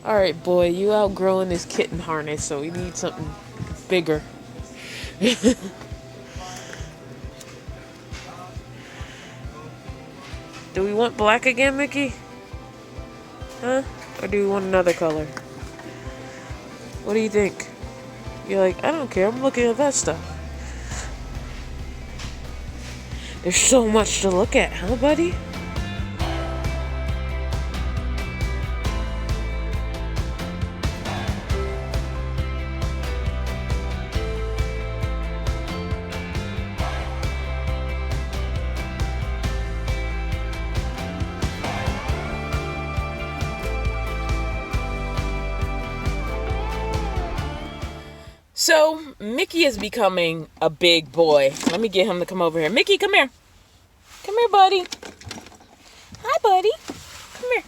All right, boy, you outgrowing this kitten harness, so we need something bigger. Do we want black again, Mickey? Huh? Or do we want another color? What do you think? You're like, I don't care. I'm looking at that stuff. There's so much to look at, huh, buddy? So, Mickey is becoming a big boy. Let me get him to come over here. Mickey, come here. Come here, buddy. Hi, buddy. Come here.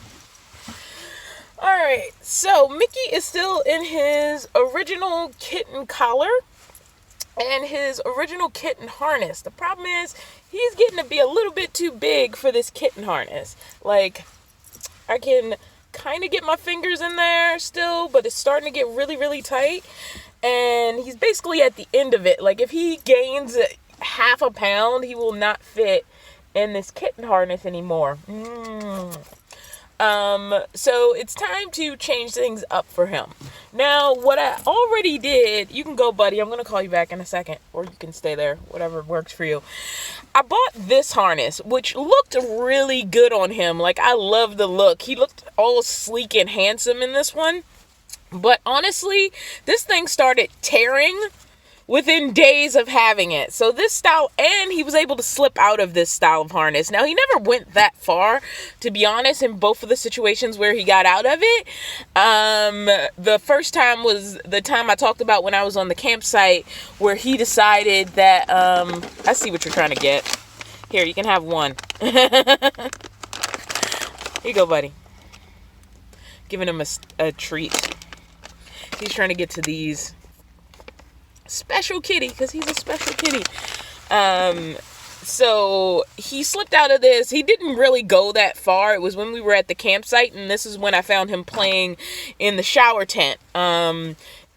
Alright, so Mickey is still in his original kitten collar and his original kitten harness. The problem is, he's getting to be a little bit too big for this kitten harness. Like, I can kind of get my fingers in there still, but it's starting to get really, really tight. And he's basically at the end of it. Like, if he gains half a pound, he will not fit in this kitten harness anymore. So it's time to change things up for him. Now, what I already did, you can go, buddy. I'm going to call you back in a second, or you can stay there, whatever works for you. I bought this harness, which looked really good on him. Like, I love the look. He looked all sleek and handsome in this one. But honestly, this thing started tearing within days of having it. So this style, and he was able to slip out of this style of harness. Now, he never went that far, to be honest, in both of the situations where he got out of it. The first time was the time I talked about when I was on the campsite, where he decided that, I see what you're trying to get. Here, you can have one. Here you go, buddy. Giving him a treat. He's trying to get to these special kitty, because he's a special kitty. So he slipped out of this. He didn't really go that far. It was when we were at the campsite, and this is when I found him playing in the shower tent.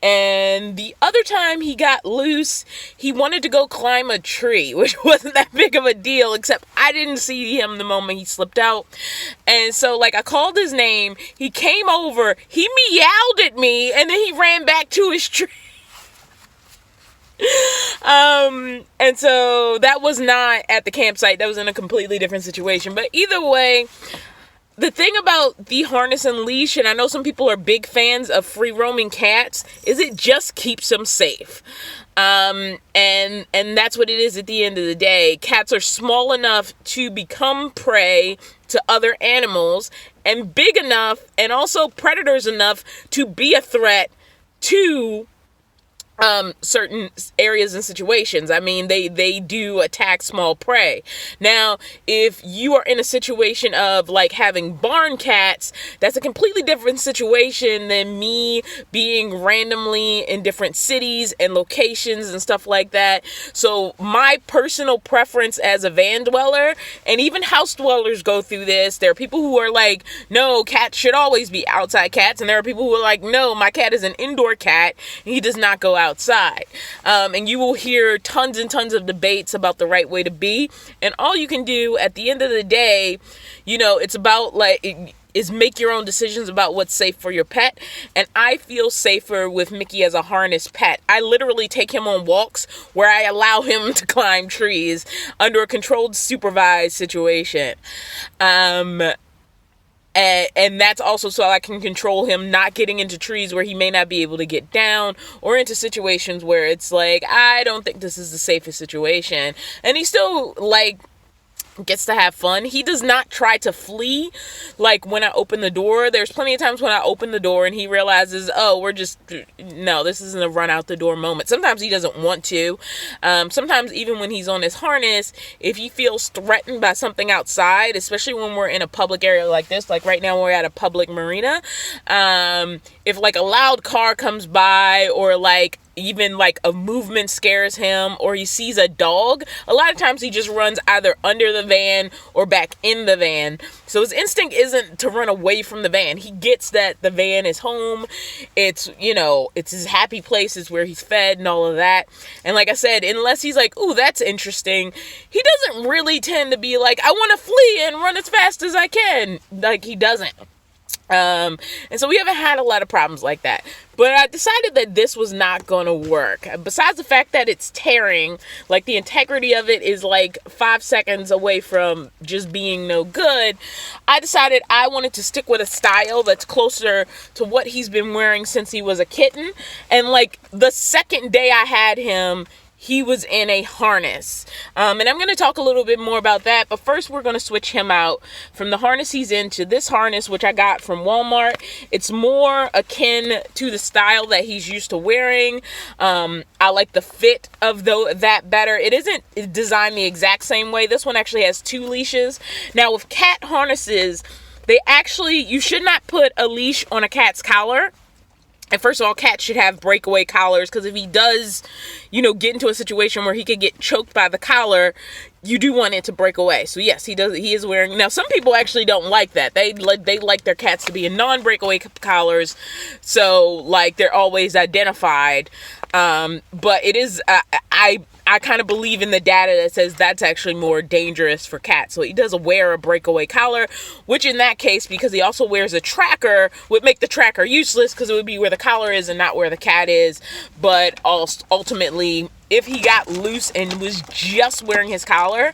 And the other time he got loose, he wanted to go climb a tree, which wasn't that big of a deal, except I didn't see him the moment he slipped out. And so, like, I called his name, he came over, he meowed at me, and then he ran back to his tree. And so that was not at the campsite. That was in a completely different situation. But either way, the thing about the harness and leash, and I know some people are big fans of free roaming cats, is it just keeps them safe. And that's what it is at the end of the day. Cats are small enough to become prey to other animals, and big enough, and also predators enough to be a threat to certain areas and situations. I mean, they do attack small prey. Now, if you are in a situation of like having barn cats, that's a completely different situation than me being randomly in different cities and locations and stuff like that. So my personal preference as a van dweller, and even house dwellers go through this. There are people who are like, no, cats should always be outside cats. And there are people who are like, no, my cat is an indoor cat. He does not go outside. And you will hear tons and tons of debates about the right way to be. And all you can do at the end of the day, you know, it's about is make your own decisions about what's safe for your pet. And I feel safer with Mickey as a harness pet. I literally take him on walks where I allow him to climb trees under a controlled, supervised situation. And that's also so I can control him not getting into trees where he may not be able to get down, or into situations where it's like, I don't think this is the safest situation. And he still, like, gets to have fun. He does not try to flee like when I open the door. There's plenty of times when I open the door and he realizes, oh, no, this isn't a run out the door moment. Sometimes he doesn't want to. Sometimes even when he's on his harness, if he feels threatened by something outside, especially when we're in a public area like this, like right now we're at a public marina, if like a loud car comes by, or like even like a movement scares him, or he sees a dog, a lot of times he just runs either under the van or back in the van. So his instinct isn't to run away from the van. He gets that the van is home. It's, it's his happy place. It's where he's fed and all of that. And like I said, unless he's like, ooh, that's interesting, he doesn't really tend to be like, I want to flee and run as fast as I can. Like, he doesn't. And so we haven't had a lot of problems like that. But I decided that this was not going to work. Besides the fact that it's tearing, like the integrity of it is like 5 seconds away from just being no good, I decided I wanted to stick with a style that's closer to what he's been wearing since he was a kitten. And like the second day I had him, he was in a harness. And I'm going to talk a little bit more about that. But first, we're going to switch him out from the harness he's in to this harness, which I got from Walmart. It's more akin to the style that he's used to wearing. I like the fit of that better. It isn't designed the exact same way. This one actually has 2 leashes. Now, with cat harnesses, you should not put a leash on a cat's collar. And first of all, cats should have breakaway collars, because if he does, get into a situation where he could get choked by the collar, you do want it to break away. So yes, he is wearing. Now, some people actually don't like that. They like their cats to be in non-breakaway collars, so like they're always identified. But it is. I kind of believe in the data that says that's actually more dangerous for cats. So he does wear a breakaway collar, which in that case, because he also wears a tracker, would make the tracker useless, because it would be where the collar is and not where the cat is. But ultimately, if he got loose and was just wearing his collar,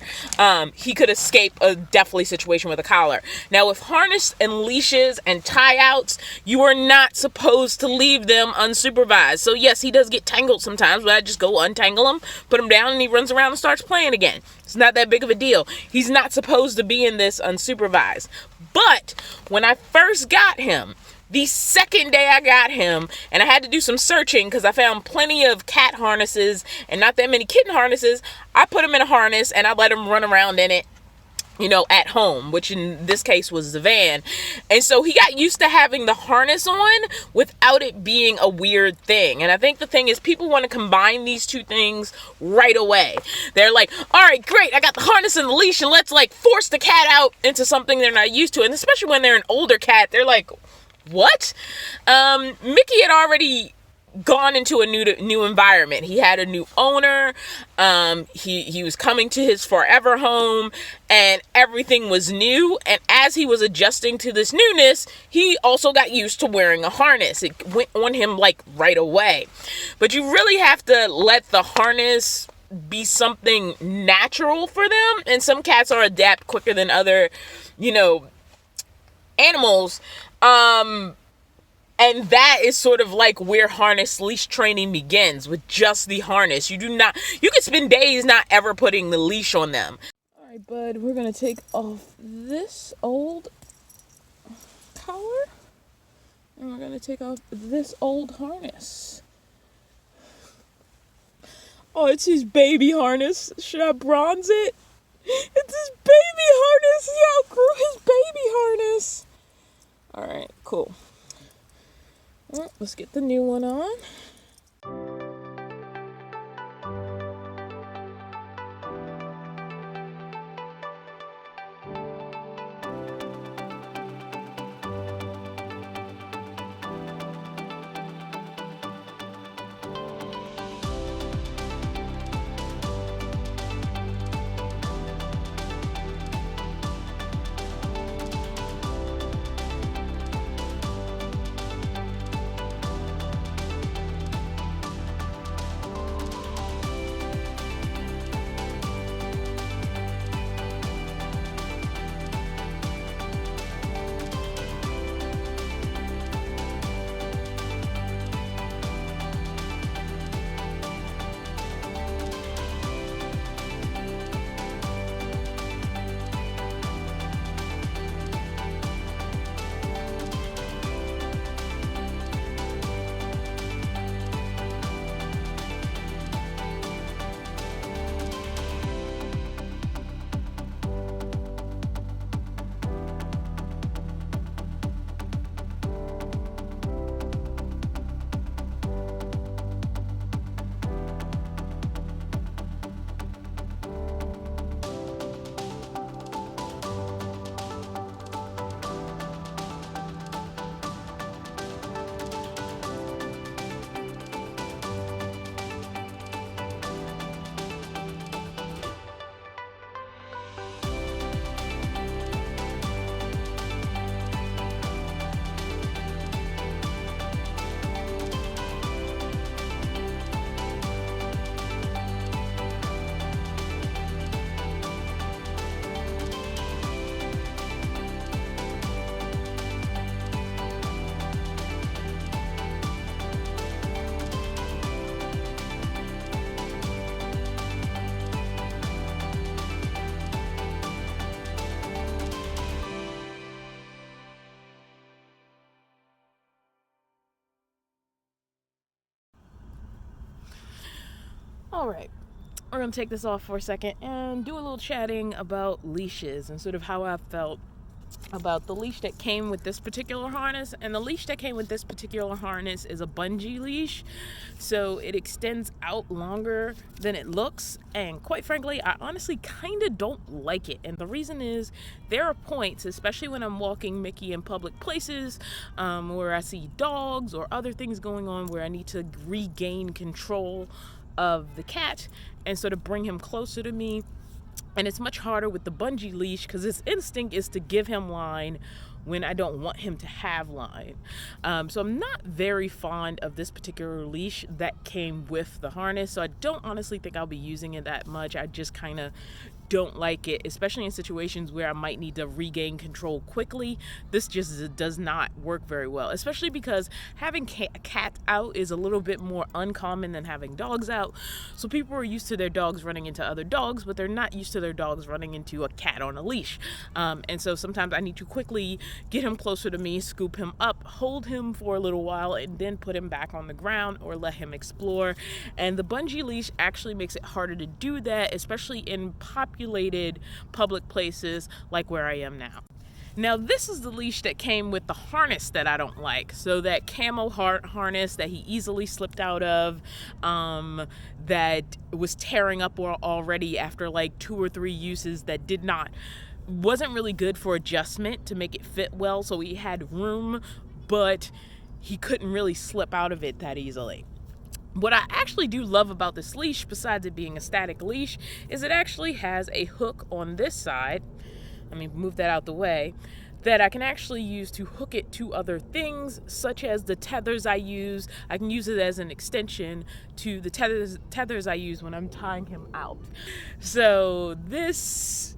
he could escape a deathly situation with a collar. Now, with harness and leashes and tie-outs, you are not supposed to leave them unsupervised. So yes, he does get tangled sometimes, but I just go untangle him, put him down, and he runs around and starts playing again. It's not that big of a deal. He's not supposed to be in this unsupervised. But when I first got him, the second day I got him, and I had to do some searching because I found plenty of cat harnesses and not that many kitten harnesses, I put him in a harness and I let him run around in it, at home, which in this case was the van. And so he got used to having the harness on without it being a weird thing. And I think the thing is, people want to combine these two things right away. They're like, all right, great, I got the harness and the leash, and let's like force the cat out into something they're not used to. And especially when they're an older cat, they're like, what? Mickey had already gone into a new environment. He had a new owner. He was coming to his forever home, and everything was new. And as he was adjusting to this newness, he also got used to wearing a harness. It went on him like right away. But you really have to let the harness be something natural for them. And some cats are adapt quicker than other, animals. And that is sort of like where harness leash training begins, with just the harness. You can spend days not ever putting the leash on them. All right, bud, we're going to take off this old collar, and we're going to take off this old harness. Oh, it's his baby harness. Should I bronze it? It's his baby harness. He outgrew his baby harness. All right, cool. Well, let's get the new one on. All right, we're gonna take this off for a second and do a little chatting about leashes and sort of how I felt about the leash that came with this particular harness. And the leash that came with this particular harness is a bungee leash, so it extends out longer than it looks, and quite frankly I honestly kind of don't like it. And the reason is, there are points, especially when I'm walking Mickey in public places, where I see dogs or other things going on, where I need to regain control of the cat and sort of bring him closer to me. And it's much harder with the bungee leash because his instinct is to give him line when I don't want him to have line. So I'm not very fond of this particular leash that came with the harness. So I don't honestly think I'll be using it that much. I just kind of don't like it, especially in situations where I might need to regain control quickly. This just does not work very well, especially because having a cat out is a little bit more uncommon than having dogs out. So people are used to their dogs running into other dogs, but they're not used to their dogs running into a cat on a leash. And so sometimes I need to quickly get him closer to me, scoop him up, hold him for a little while, and then put him back on the ground or let him explore. And the bungee leash actually makes it harder to do that, especially in populated public places like where I am now. Now, this is the leash that came with the harness that I don't like. So that camel harness that he easily slipped out of, that was tearing up already after like 2 or 3 uses, that wasn't really good for adjustment to make it fit well. So he had room, but he couldn't really slip out of it that easily. What I actually do love about this leash, besides it being a static leash, is it actually has a hook on this side. Let me move that out the way, that I can actually use to hook it to other things, such as the tethers I use. I can use it as an extension to the tethers I use when I'm tying him out. So this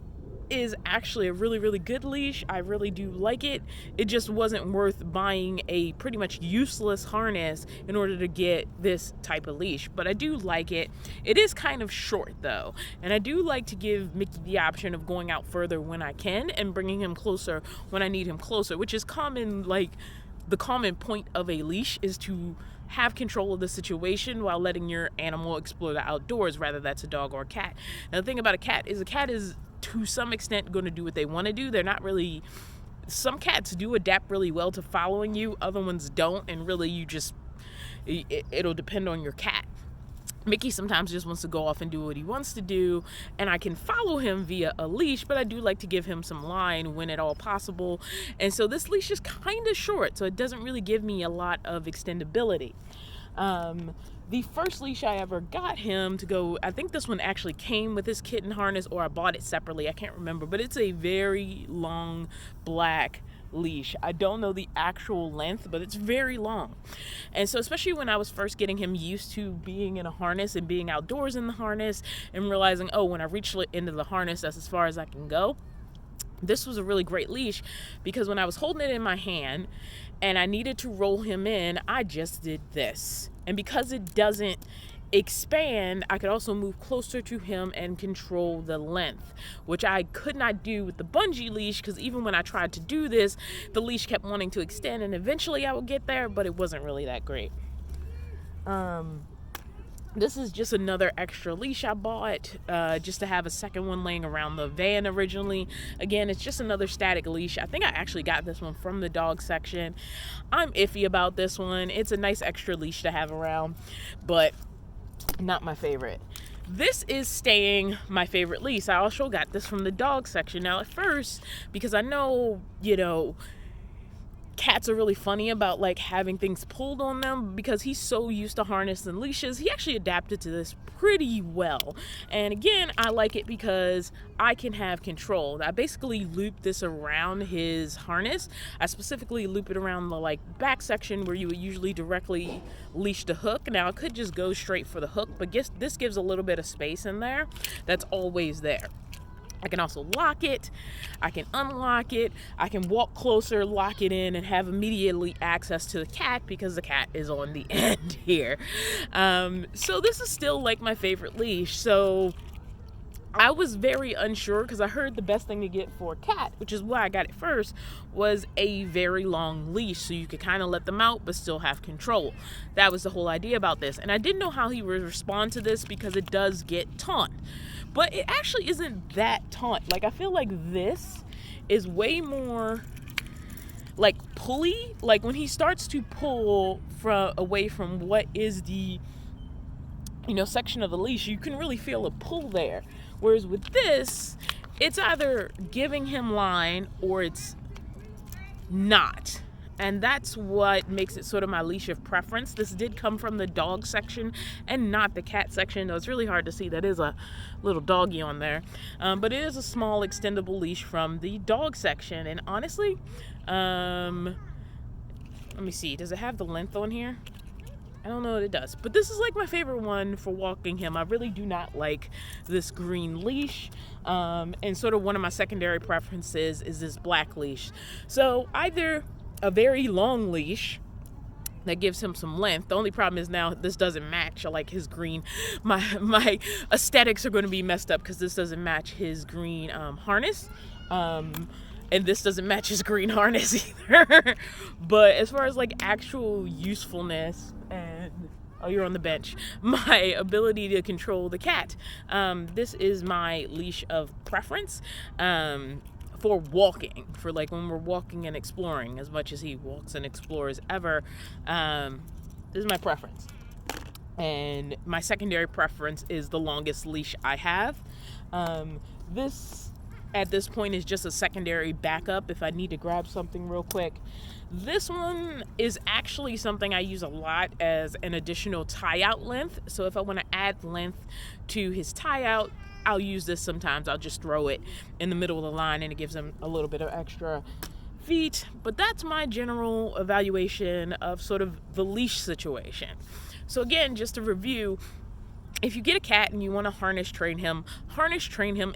is actually a really, really good leash. I really do like it. It just wasn't worth buying a pretty much useless harness in order to get this type of leash, but I do like it. It is kind of short though, and I do like to give Mickey the option of going out further when I can and bringing him closer when I need him closer, which is common. Like, the common point of a leash is to have control of the situation while letting your animal explore the outdoors, whether that's a dog or a cat. Now, the thing about a cat is to some extent going to do what they want to do. They're not really, some cats do adapt really well to following you, other ones don't, and really it'll depend on your cat. Mickey sometimes just wants to go off and do what he wants to do, and I can follow him via a leash, but I do like to give him some line when at all possible. And so this leash is kind of short, so it doesn't really give me a lot of extendability. The first leash I ever got him to go, I think this one actually came with his kitten harness, or I bought it separately, I can't remember, but it's a very long black leash. I don't know the actual length, but it's very long. And so especially when I was first getting him used to being in a harness and being outdoors in the harness and realizing, oh, when I reach the end of the harness, that's as far as I can go, this was a really great leash, because when I was holding it in my hand and I needed to roll him in, I just did this. And because it doesn't expand, I could also move closer to him and control the length, which I could not do with the bungee leash, because even when I tried to do this, the leash kept wanting to extend, and eventually I would get there, but it wasn't really that great. This is just another extra leash I bought, just to have a second one laying around the van originally. Again, it's just another static leash. I think I actually got this one from the dog section. I'm iffy about this one. It's a nice extra leash to have around, but not my favorite. This is staying my favorite leash. I also got this from the dog section. Now, at first, because I know, cats are really funny about like having things pulled on them, because he's so used to harness and leashes, he actually adapted to this pretty well. And again, I like it because I can have control. I basically loop this around his harness. I specifically loop it around the back section where you would usually directly leash the hook. Now, I could just go straight for the hook, but this gives a little bit of space in there that's always there. I can also lock it, I can unlock it, I can walk closer, lock it in, and have immediately access to the cat because the cat is on the end here. So this is still like my favorite leash. So I was very unsure because I heard the best thing to get for a cat, which is why I got it first, was a very long leash so you could kind of let them out but still have control. That was the whole idea about this. And I didn't know how he would respond to this because it does get taunt. But it actually isn't that taunt. Like, I feel like this is way more like pulley. Like when he starts to pull away from what is the section of the leash, you can really feel a pull there. Whereas with this, it's either giving him line or it's not. And that's what makes it sort of my leash of preference. This did come from the dog section and not the cat section. Though it's really hard to see. That is a little doggy on there. But it is a small extendable leash from the dog section. And honestly, let me see. Does it have the length on here? I don't know what it does, but this is like my favorite one for walking him. I really do not like this green leash. And sort of one of my secondary preferences is this black leash. So either a very long leash that gives him some length. The only problem is now this doesn't match. I like his green. My aesthetics are going to be messed up because this doesn't match his green harness. And this doesn't match his green harness either. But as far as like actual usefulness and, oh, you're on the bench, my ability to control the cat, this is my leash of preference for walking, for like when we're walking and exploring, as much as he walks and explores ever. This is my preference. And my secondary preference is the longest leash I have. This at this point is just a secondary backup if I need to grab something real quick. This one is actually something I use a lot as an additional tie out length. So if I want to add length to his tie out, I'll use this sometimes. I'll just throw it in the middle of the line and it gives him a little bit of extra feet. But that's my general evaluation of sort of the leash situation. So again, just to review, if you get a cat and you want to harness train him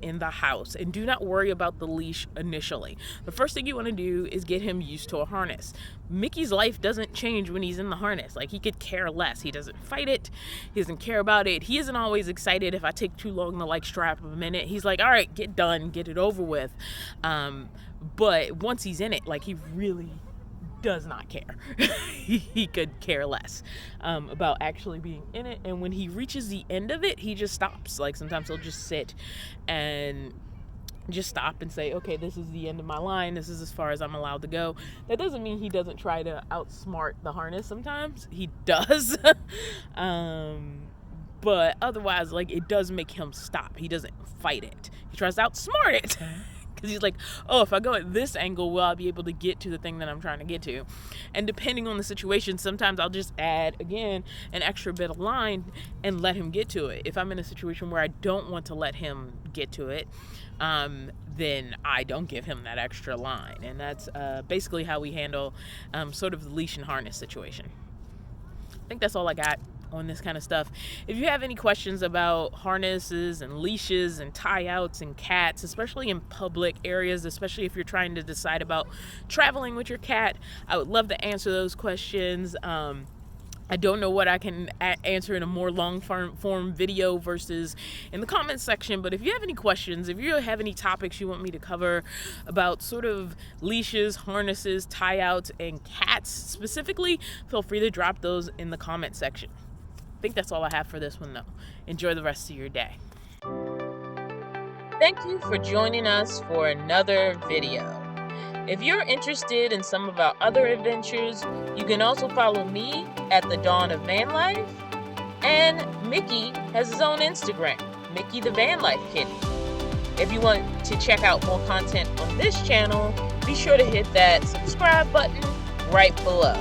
in the house and do not worry about the leash initially. The first thing you want to do is get him used to a harness. Mickey's life doesn't change when he's in the harness. Like, he could care less. He doesn't fight it. He doesn't care about it. He isn't always excited if I take too long to like strap him in it. He's like, all right, get done, get it over with. But once he's in it, like, he really does not care. He could care less about actually being in it. And when he reaches the end of it, he just stops. Like, sometimes he'll just sit and just stop and say, okay, this is the end of my line. This is as far as I'm allowed to go. That doesn't mean he doesn't try to outsmart the harness. Sometimes he does. But otherwise, like, it does make him stop. He doesn't fight it. He tries to outsmart it. Because he's like, oh, if I go at this angle, will I be able to get to the thing that I'm trying to get to? And depending on the situation, sometimes I'll just add, again, an extra bit of line and let him get to it. If I'm in a situation where I don't want to let him get to it, then I don't give him that extra line. And that's basically how we handle sort of the leash and harness situation. I think that's all I got on this kind of stuff. If you have any questions about harnesses and leashes and tie outs and cats, especially in public areas, especially if you're trying to decide about traveling with your cat, I would love to answer those questions. I don't know what I can answer in a more long form video versus in the comments section, but if you have any questions, if you have any topics you want me to cover about sort of leashes, harnesses, tie outs, and cats specifically, feel free to drop those in the comment section. I think that's all I have for this one, though. Enjoy the rest of your day. Thank you for joining us for another video. If you're interested in some of our other adventures, you can also follow me at The Dawn of Vanlife, and Mickey has his own Instagram, Mickey the Vanlife Kitty. If you want to check out more content on this channel, be sure to hit that subscribe button right below.